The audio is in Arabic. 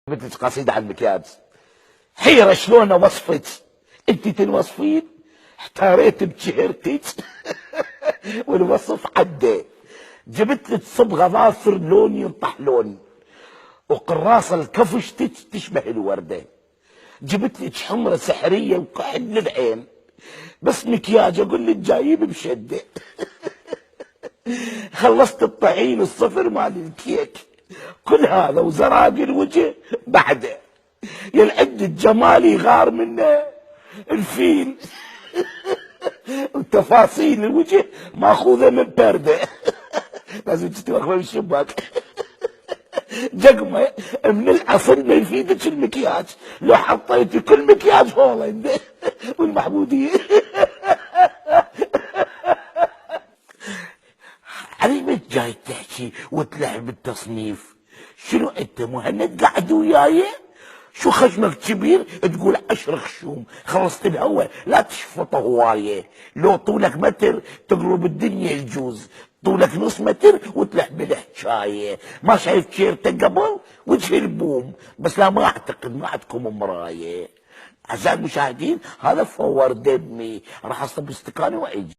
بدك قصيدة عن المكياج. حيرة شلون وصفك، انت تنوصفين، احتاريت بشهرتك والوصف عدى. جبت لك صبغة ظافر لون ينطح لون، وقراصة الكفشتك تشبه الوردة. جبت لك حمرة سحرية وكحل للعين، بس مكياج اقول لك جايب بشدة. خلصت الطحين الصفر مال الكيك، كل هذا وزراقي الوجه بعده. يلعد الجمال يغار منه الفيل. وتفاصيل الوجه ماخوذه من برده. لازم تتوقف من الشباك. جقمه من العصر ما يفيدك المكياج، لو حطيتي كل مكياج هولند والمحموديه. علمت جاي تحكي وتلعب بالتصنيف؟ شنو انت مهند قاعد وياي؟ شو خشمك كبير تقول 10 خشوم؟ خلصت الهوا لا تشفطه هوايه. لو طولك متر تقلب الدنيا يجوز، طولك نص متر وتلعب بالحكايه. ما شايف شيرتك قبل وجه البوم، بس لا ما اعتقد ما عندكم مرايه. اعزائي المشاهدين، هذا فور دمي، راح اصب استكاني واجي.